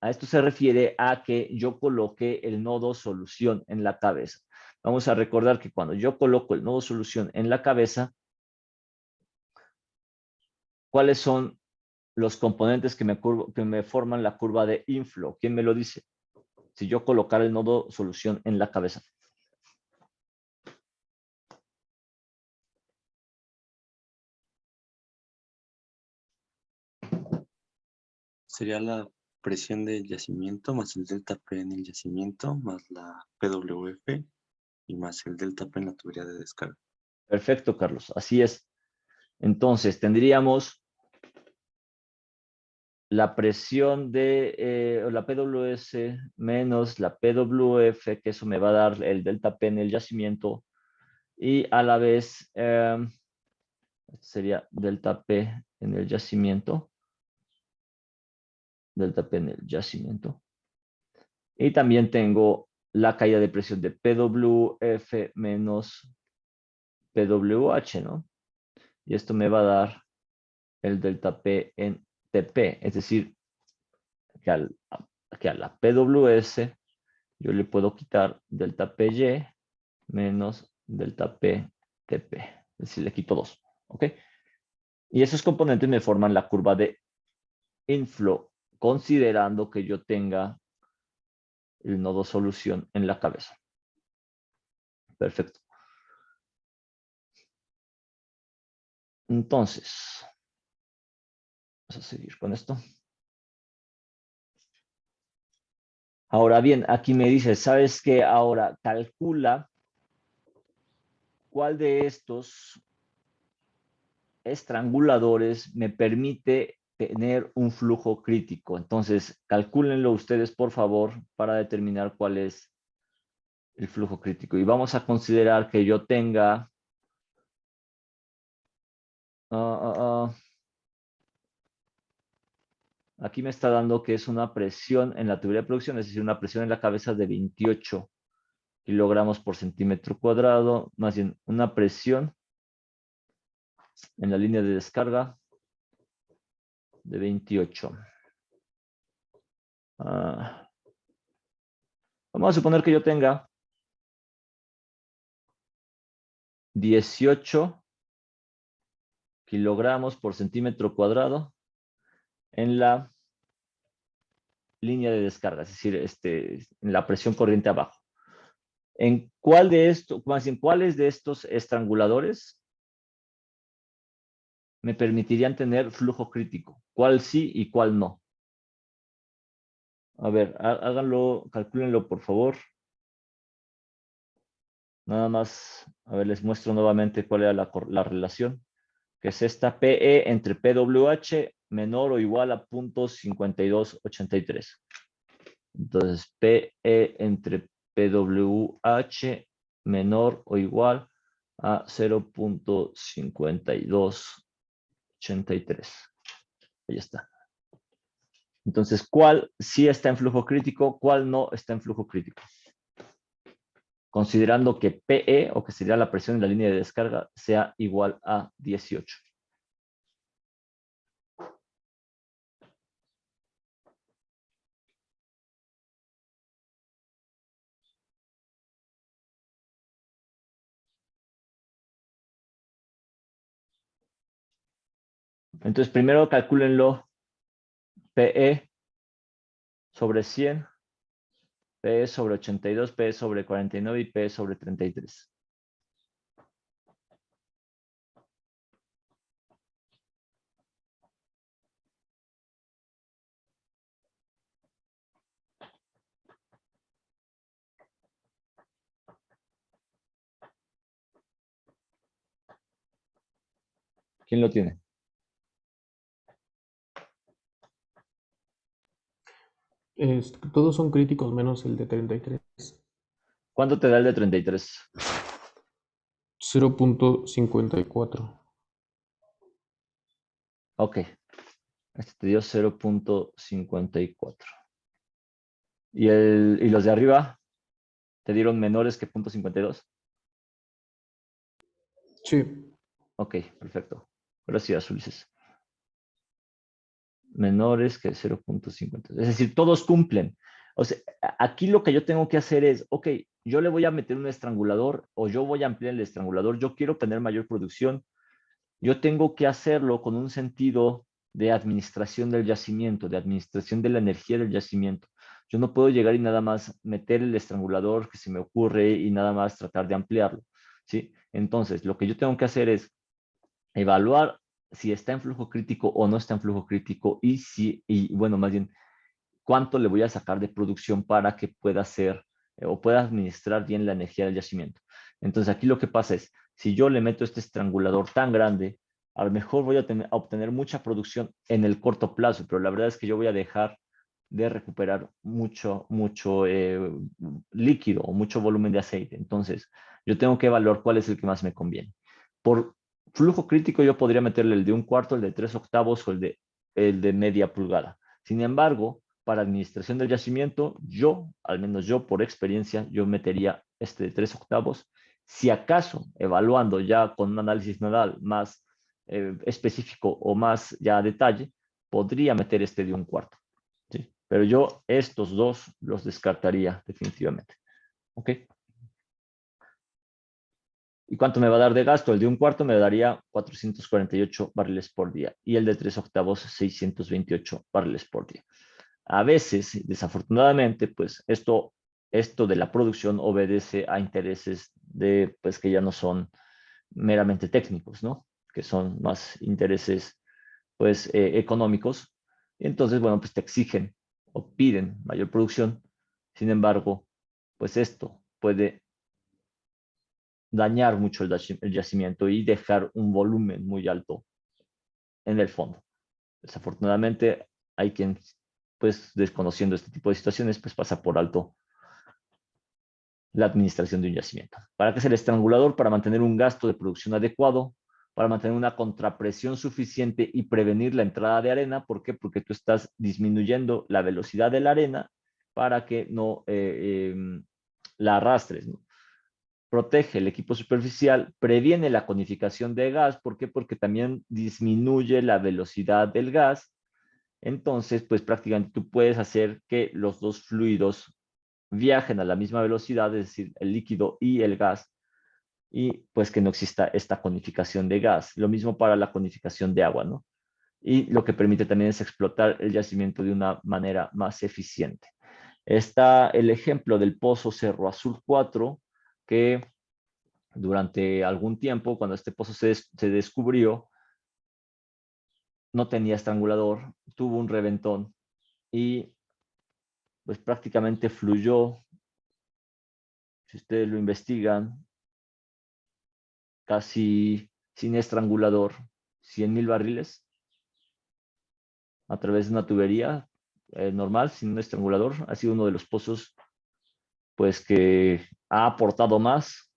A esto se refiere a que yo coloqué el nodo solución en la cabeza. Vamos a recordar que cuando yo coloco el nodo solución en la cabeza, ¿cuáles son los componentes que me forman la curva de inflow? ¿Quién me lo dice? Si yo colocara el nodo solución en la cabeza. Sería la presión del yacimiento más el delta P en el yacimiento más la PWF y más el delta P en la tubería de descarga. Perfecto, Carlos. Así es. Entonces, tendríamos la presión de la PWS menos la PWF, que eso me va a dar el delta P en el yacimiento, y a la vez sería delta P en el yacimiento, delta P en el yacimiento, y también tengo la caída de presión de PWF menos PWH, ¿no? Y esto me va a dar el delta P en TP. Es decir, que a la PWS yo le puedo quitar delta PY menos delta P TP. Es decir, le quito 2. ¿Ok? Y esos componentes me forman la curva de inflow, considerando que yo tenga el nodo solución en la cabeza. Perfecto. Entonces, vamos a seguir con esto. Ahora bien, aquí me dice, ¿sabes qué? Ahora calcula cuál de estos estranguladores me permite tener un flujo crítico. Entonces, calcúlenlo ustedes, por favor, para determinar cuál es el flujo crítico. Y vamos a considerar que yo tenga aquí me está dando que es una presión en la tubería de producción, es decir, una presión en la cabeza de 28 kilogramos por centímetro cuadrado, más bien una presión en la línea de descarga de 28. Vamos a suponer que yo tenga 18 kilogramos por centímetro cuadrado en la línea de descarga, es decir, en la presión corriente abajo. ¿En cuál de estos, más bien, cuáles de estos estranguladores me permitirían tener flujo crítico? ¿Cuál sí y cuál no? A ver, háganlo, calcúlenlo por favor. Nada más, a ver, les muestro nuevamente cuál era la relación, que es esta PE entre PWH menor o igual a 0.5283. Entonces, PE entre PWH menor o igual a 0.5283. Ahí está. Entonces, ¿cuál sí está en flujo crítico? ¿Cuál no está en flujo crítico? Considerando que PE, o que sería la presión en la línea de descarga, sea igual a 18. Entonces, primero calcúlenlo PE sobre 100, PE sobre 82, PE sobre 49 y PE sobre 33. ¿Quién lo tiene? Todos son críticos menos el de 33. ¿Cuánto te da el de 33? 0.54. Ok. Este te dio 0.54. ¿Y los de arriba te dieron menores que 0.52? Sí. Ok, perfecto. Gracias, Ulises. Menores que 0.50. Es decir, todos cumplen. O sea, aquí lo que yo tengo que hacer es, ok, yo le voy a meter un estrangulador o yo voy a ampliar el estrangulador, yo quiero tener mayor producción, yo tengo que hacerlo con un sentido de administración del yacimiento, de administración de la energía del yacimiento. Yo no puedo llegar y nada más meter el estrangulador que se me ocurre y nada más tratar de ampliarlo, ¿sí? Entonces, lo que yo tengo que hacer es evaluar si está en flujo crítico o no está en flujo crítico y bueno, más bien, cuánto le voy a sacar de producción para que pueda hacer o pueda administrar bien la energía del yacimiento. Entonces aquí lo que pasa es, si yo le meto este estrangulador tan grande, a lo mejor voy a obtener mucha producción en el corto plazo, pero la verdad es que yo voy a dejar de recuperar mucho líquido o mucho volumen de aceite. Entonces, yo tengo que evaluar cuál es el que más me conviene. Por flujo crítico yo podría meterle el de 1/4, el de 3/8 o el de media pulgada. Sin embargo, para administración del yacimiento, al menos yo por experiencia, yo metería este de 3/8. Si acaso, evaluando ya con un análisis nodal más específico o más ya a detalle, podría meter este de 1/4. ¿Sí? Pero yo estos dos los descartaría definitivamente. ¿Ok? ¿Y cuánto me va a dar de gasto? El de 1/4 me daría 448 barriles por día y el de 3/8, 628 barriles por día. A veces, desafortunadamente, pues esto de la producción obedece a intereses de, pues, que ya no son meramente técnicos, ¿no? Que son más intereses, pues, económicos. Y entonces, bueno, pues te exigen o piden mayor producción. Sin embargo, pues esto puede dañar mucho el yacimiento y dejar un volumen muy alto en el fondo. Desafortunadamente, hay quien, pues, desconociendo este tipo de situaciones, pues pasa por alto la administración de un yacimiento. ¿Para qué es el estrangulador? Para mantener un gasto de producción adecuado, para mantener una contrapresión suficiente y prevenir la entrada de arena. ¿Por qué? Porque tú estás disminuyendo la velocidad de la arena para que no la arrastres, ¿no? Protege el equipo superficial, previene la conificación de gas. ¿Por qué? Porque también disminuye la velocidad del gas. Entonces, pues prácticamente tú puedes hacer que los dos fluidos viajen a la misma velocidad, es decir, el líquido y el gas, y pues que no exista esta conificación de gas. Lo mismo para la conificación de agua, ¿no? Y lo que permite también es explotar el yacimiento de una manera más eficiente. Está el ejemplo del pozo Cerro Azul 4, que durante algún tiempo, cuando este pozo se descubrió, no tenía estrangulador, tuvo un reventón y pues prácticamente fluyó, si ustedes lo investigan, casi sin estrangulador, 100,000 barriles a través de una tubería normal, sin un estrangulador. Ha sido uno de los pozos pues que ha aportado más.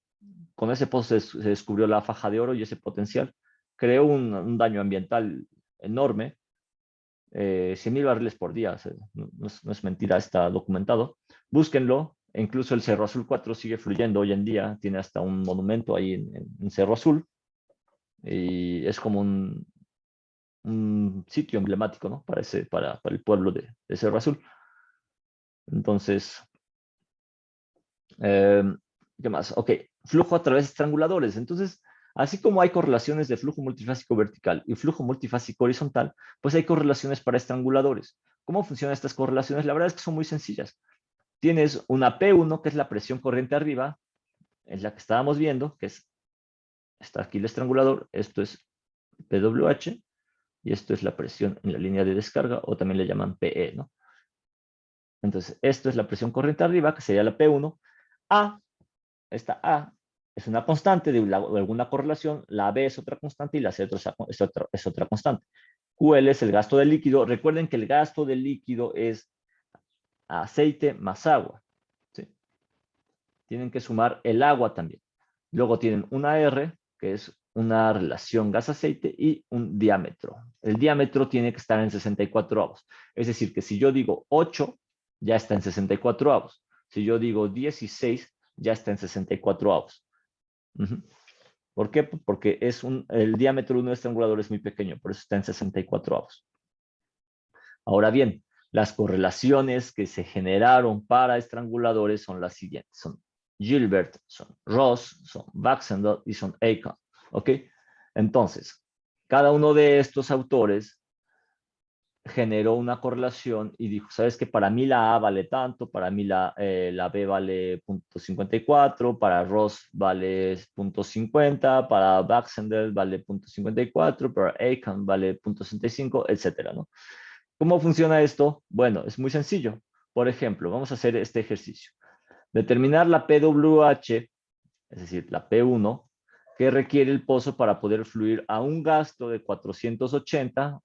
Con ese pozo se descubrió la faja de oro y ese potencial creó un daño ambiental enorme. 100,000 barriles por día, o sea, no es mentira, está documentado. Búsquenlo. Incluso el Cerro Azul 4 sigue fluyendo hoy en día, tiene hasta un monumento ahí en Cerro Azul, y es como un sitio emblemático, ¿no? Para el pueblo de Cerro Azul. Entonces, eh, ¿qué más? Ok, flujo a través de estranguladores. Entonces, así como hay correlaciones de flujo multifásico vertical y flujo multifásico horizontal, pues hay correlaciones para estranguladores. ¿Cómo funcionan estas correlaciones? La verdad es que son muy sencillas. Tienes una P1, que es la presión corriente arriba, es la que estábamos viendo, que está aquí el estrangulador, esto es PWH, y esto es la presión en la línea de descarga, o también le llaman PE, ¿no? Entonces, esto es la presión corriente arriba, que sería la P1. Esta A es una constante de alguna correlación, la B es otra constante y la C es otra constante. QL es el gasto del líquido. Recuerden que el gasto del líquido es aceite más agua, ¿sí? Tienen que sumar el agua también. Luego tienen una R, que es una relación gas-aceite, y un diámetro. El diámetro tiene que estar en 64 avos. Es decir, que si yo digo 8, ya está en 64 avos. Si yo digo 16, ya está en 64 avos. ¿Por qué? Porque el diámetro de un estrangulador es muy pequeño, por eso está en 64 avos. Ahora bien, las correlaciones que se generaron para estranguladores son las siguientes. Son Gilbert, son Ross, son Baxendale y son Aiken. ¿Ok? Entonces, cada uno de estos autores generó una correlación y dijo, ¿sabes qué? Para mí la A vale tanto, para mí la B vale 0.54, para Ross vale 0.50, para Baxendale vale 0.54, para Aiken vale 0.65, etcétera, ¿no? ¿Cómo funciona esto? Bueno, es muy sencillo. Por ejemplo, vamos a hacer este ejercicio. Determinar la PWH, es decir, la P1, que requiere el pozo para poder fluir a un gasto de 480.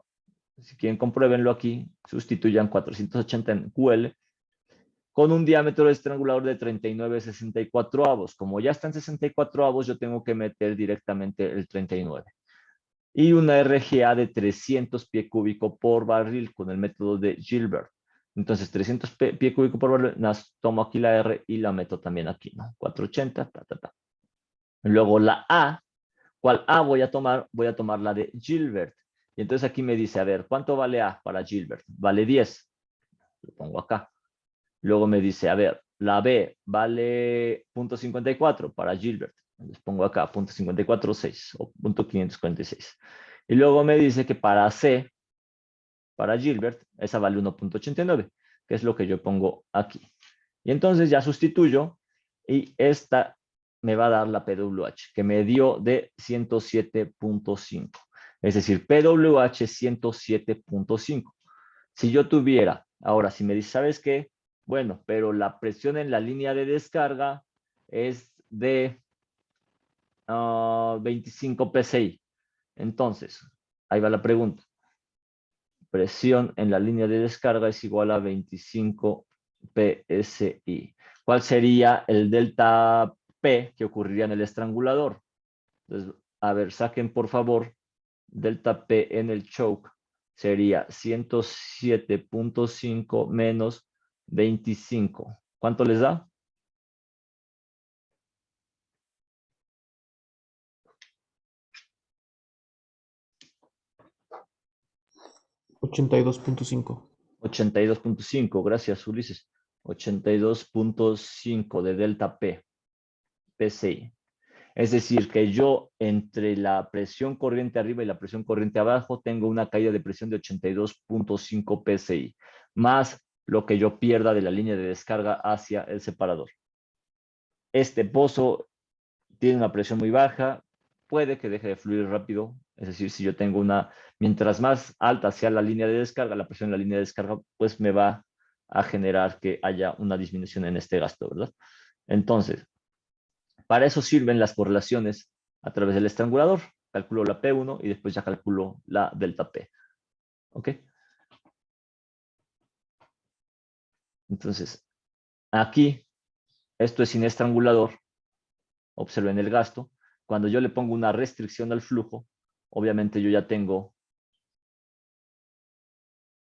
Si quieren, compruébenlo aquí. Sustituyan 480 en QL con un diámetro de estrangulador de 39,64 avos. Como ya está en 64 avos, yo tengo que meter directamente el 39. Y una RGA de 300 pie cúbico por barril con el método de Gilbert. Entonces, 300 pie cúbico por barril, tomo aquí la R y la meto también aquí, ¿no? 480, ta, ta, ta. Luego la A, ¿Cuál A voy a tomar? Voy a tomar la de Gilbert. Y entonces aquí me dice, a ver, ¿cuánto vale A para Gilbert? Vale 10. Lo pongo acá. Luego me dice, a ver, la B vale 0.54 para Gilbert. Les pongo acá 0.546 o 0.546. Y luego me dice que para C, para Gilbert, esa vale 1.89, que es lo que yo pongo aquí. Y entonces ya sustituyo y esta me va a dar la PWH, que me dio de 107.5. Es decir, PWH 107.5. Si yo tuviera, ahora, si me dice, ¿sabes qué? Bueno, pero la presión en la línea de descarga es de 25 PSI. Entonces, ahí va la pregunta. Presión en la línea de descarga es igual a 25 PSI. ¿Cuál sería el delta P que ocurriría en el estrangulador? Entonces, a ver, saquen por favor delta P en el choke. Sería 107.5 menos 25. ¿Cuánto les da? 82.5. 82.5. Gracias, Ulises. 82.5 de delta P, PSI. Es decir, que yo entre la presión corriente arriba y la presión corriente abajo tengo una caída de presión de 82.5 PSI, más lo que yo pierda de la línea de descarga hacia el separador. Este pozo tiene una presión muy baja, puede que deje de fluir rápido, es decir, si yo tengo mientras más alta sea la línea de descarga, la presión en la línea de descarga, pues me va a generar que haya una disminución en este gasto, ¿verdad? Entonces, para eso sirven las correlaciones a través del estrangulador. Calculo la P1 y después ya calculo la delta P. ¿Ok? Entonces, aquí, esto es sin estrangulador. Observen el gasto. Cuando yo le pongo una restricción al flujo, obviamente yo ya tengo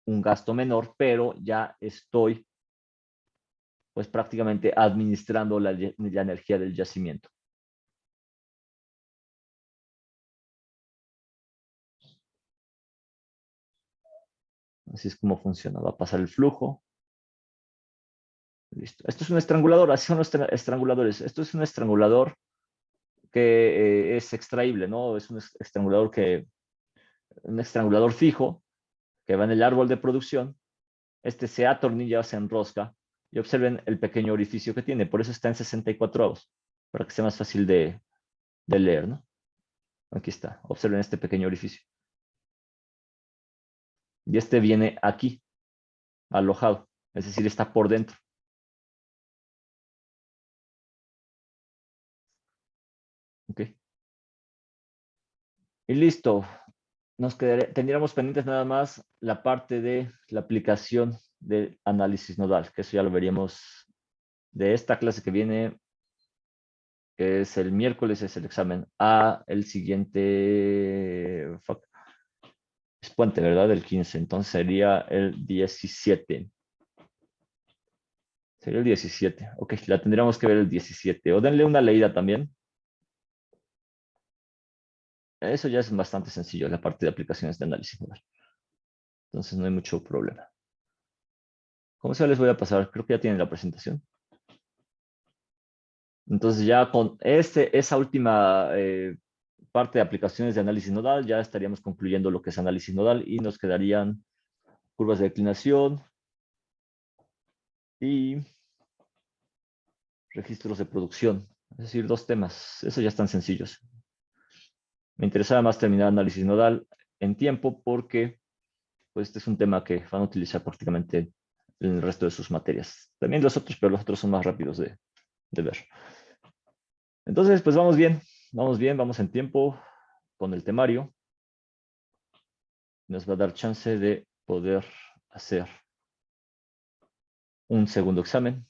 un gasto menor, pero ya estoy pues prácticamente administrando la energía del yacimiento. Así es como funciona. Va a pasar el flujo. Listo. Esto es un estrangulador. Así son los estranguladores. Esto es un estrangulador que es extraíble, ¿no? Es un estrangulador fijo que va en el árbol de producción. Este se atornilla, se enrosca y observen el pequeño orificio que tiene. Por eso está en 64avos, para que sea más fácil de leer, ¿no? Aquí está. Observen este pequeño orificio. Y este viene aquí, alojado, es decir, está por dentro. ¿Ok? Y listo. Tendríamos pendientes nada más la parte de la aplicación del análisis nodal, que eso ya lo veríamos de esta clase que viene, que es el miércoles, es el examen A, el siguiente es puente, ¿verdad? El 15, entonces sería el 17. Sería el 17. Ok, la tendríamos que ver el 17. O denle una leída también. Eso ya es bastante sencillo, la parte de aplicaciones de análisis nodal. Entonces no hay mucho problema. ¿Cómo se les voy a pasar? Creo que ya tienen la presentación. Entonces ya con esa última parte de aplicaciones de análisis nodal, ya estaríamos concluyendo lo que es análisis nodal y nos quedarían curvas de declinación y registros de producción. Es decir, dos temas. Esos ya están sencillos. Me interesaba más terminar análisis nodal en tiempo porque pues, este es un tema que van a utilizar prácticamente en el resto de sus materias. También los otros, pero los otros son más rápidos de ver. Entonces, pues vamos bien, vamos en tiempo con el temario. Nos va a dar chance de poder hacer un segundo examen.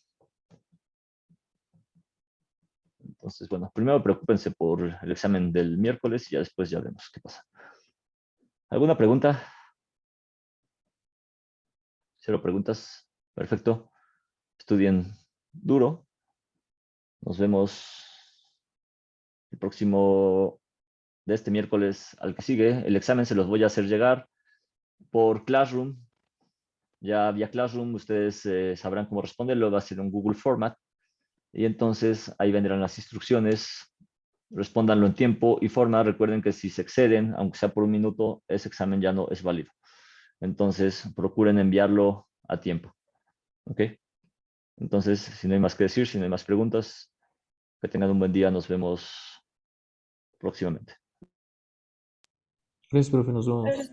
Entonces, bueno, primero preocúpense por el examen del miércoles y ya después ya vemos qué pasa. ¿Alguna pregunta? Cero preguntas. Perfecto. Estudien duro. Nos vemos el próximo de este miércoles al que sigue. El examen se los voy a hacer llegar por Classroom. Ya vía Classroom ustedes sabrán cómo responderlo. Va a ser un Google Format. Y entonces ahí vendrán las instrucciones. Respóndanlo en tiempo y forma. Recuerden que si se exceden, aunque sea por un minuto, ese examen ya no es válido. Entonces, procuren enviarlo a tiempo. ¿Ok? Entonces, si no hay más que decir, si no hay más preguntas, que tengan un buen día. Nos vemos próximamente. Gracias, profe, nos vemos.